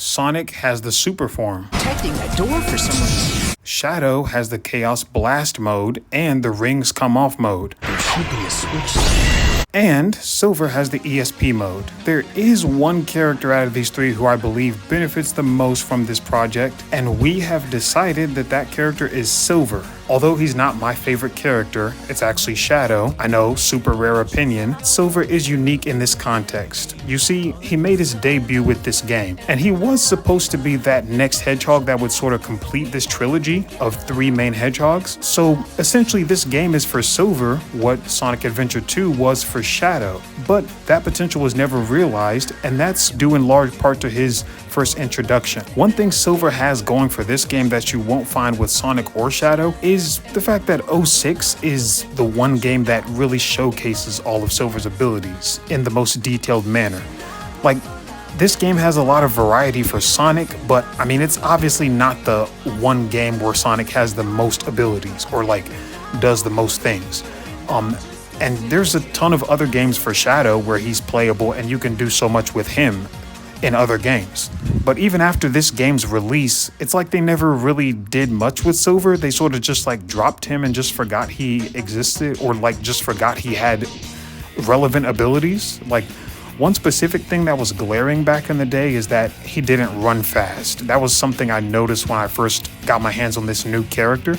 Sonic has the super form. Protecting a door for someone. Shadow has the Chaos Blast mode and the Rings Come Off mode. There should be a switch. And Silver has the ESP mode. There is one character out of these three who I believe benefits the most from this project, and we have decided that that character is Silver. Although he's not my favorite character, it's actually Shadow. I know, super rare opinion. Silver is unique in this context. You see, he made his debut with this game, and he was supposed to be that next hedgehog that would sort of complete this trilogy of 3 main hedgehogs. So essentially this game is for Silver what Sonic Adventure 2 was for Shadow. But that potential was never realized, and that's due in large part to his first introduction. One thing Silver has going for this game that you won't find with Sonic or Shadow is the fact that 06 is the one game that really showcases all of Silver's abilities in the most detailed manner. Like, this game has a lot of variety for Sonic, but I mean, it's obviously not the one game where Sonic has the most abilities or like does the most things. And there's a ton of other games for Shadow where he's playable and you can do so much with him in other games. But even after this game's release, it's like they never really did much with Silver. They sort of just like dropped him and just forgot he existed, or like just forgot he had relevant abilities. Like, one specific thing that was glaring back in the day is that he didn't run fast. That was something I noticed when I first got my hands on this new character,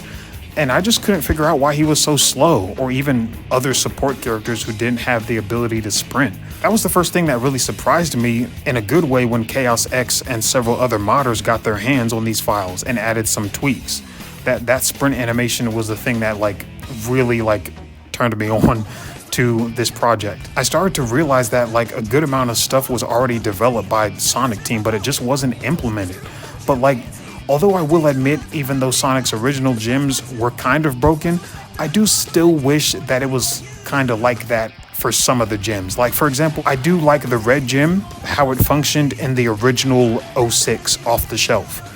and I just couldn't figure out why he was so slow, or even other support characters who didn't have the ability to sprint. That was the first thing that really surprised me in a good way when Chaos X and several other modders got their hands on these files and added some tweaks. That sprint animation was the thing that like really like turned me on to this project. I started to realize that like a good amount of stuff was already developed by Sonic Team, but it just wasn't implemented. But like, although I will admit, even though Sonic's original gems were kind of broken, I do still wish that it was kind of like that for some of the gems. Like, for example, I do like the red gem, how it functioned in the original 06 off the shelf.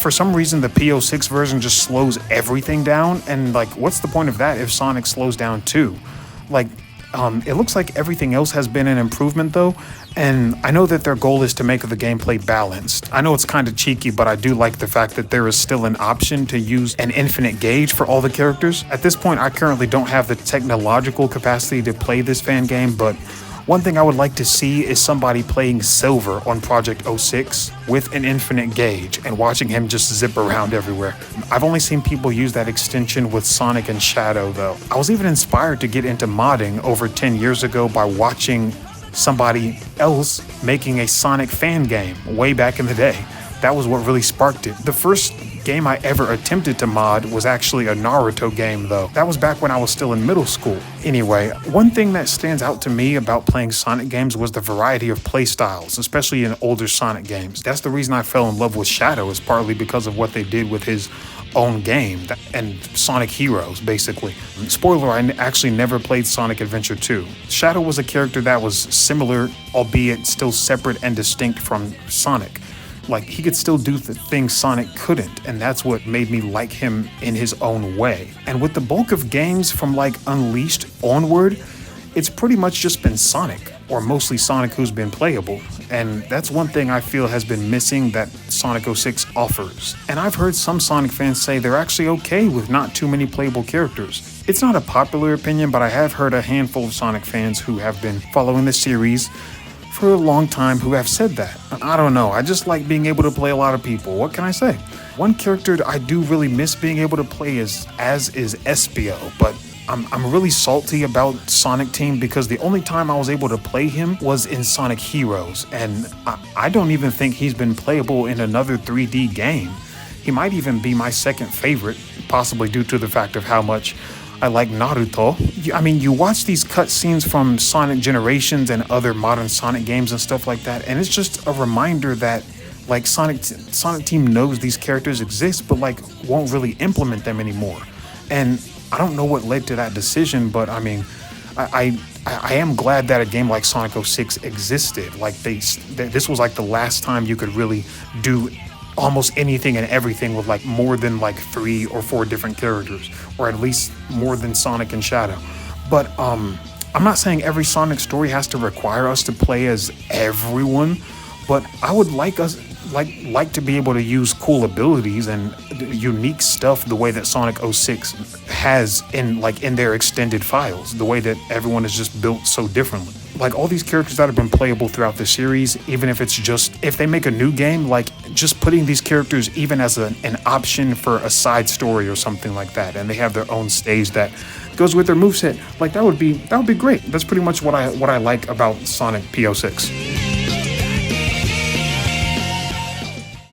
For some reason, the P-06 version just slows everything down, and like, what's the point of that if Sonic slows down too? Like, it looks like everything else has been an improvement though, and I know that their goal is to make the gameplay balanced. I know it's kind of cheeky, but I do like the fact that there is still an option to use an infinite gauge for all the characters. At this point, I currently don't have the technological capacity to play this fan game, but one thing I would like to see is somebody playing Silver on Project 06 with an infinite gauge and watching him just zip around everywhere. I've only seen people use that extension with Sonic and Shadow though. I was even inspired to get into modding over 10 years ago by watching somebody else making a Sonic fan game way back in the day. That was what really sparked it. The first game I ever attempted to mod was actually a Naruto game though. That was back when I was still in middle school. Anyway, one thing that stands out to me about playing Sonic games was the variety of playstyles, especially in older Sonic games. That's the reason I fell in love with Shadow, is partly because of what they did with his own game and Sonic Heroes, basically. Spoiler, I actually never played Sonic Adventure 2. Shadow was a character that was similar, albeit still separate and distinct from Sonic. Like, he could still do the things Sonic couldn't, and that's what made me like him in his own way. And with the bulk of games from like Unleashed onward, it's pretty much just been Sonic, or mostly Sonic who's been playable. And that's one thing I feel has been missing that Sonic 06 offers. And I've heard some Sonic fans say they're actually okay with not too many playable characters. It's not a popular opinion, but I have heard a handful of Sonic fans who have been following the series for a long time who have said that. I don't know, I just like being able to play a lot of people. What can I say? One character I do really miss being able to play is Espio, but I'm really salty about Sonic Team because the only time I was able to play him was in Sonic Heroes, and I don't even think he's been playable in another 3D game. He might even be my second favorite, possibly due to the fact of how much I like Naruto. I mean, you watch these cutscenes from Sonic Generations and other modern Sonic games and stuff like that, and it's just a reminder that like Sonic Team knows these characters exist, but like won't really implement them anymore. And I don't know what led to that decision, but I mean, I am glad that a game like Sonic 06 existed. Like this was like the last time you could really do almost anything and everything with like more than like 3 or 4 different characters, or at least more than Sonic and Shadow. But I'm not saying every Sonic story has to require us to play as everyone, but I would like us like to be able to use cool abilities and unique stuff the way that Sonic 06 has in their extended files, the way that everyone is just built so differently. Like all these characters that have been playable throughout the series, even if it's just if they make a new game, like just putting these characters even as an option for a side story or something like that, and they have their own stage that goes with their moveset, like that would be great. That's pretty much what I like about Sonic P-06.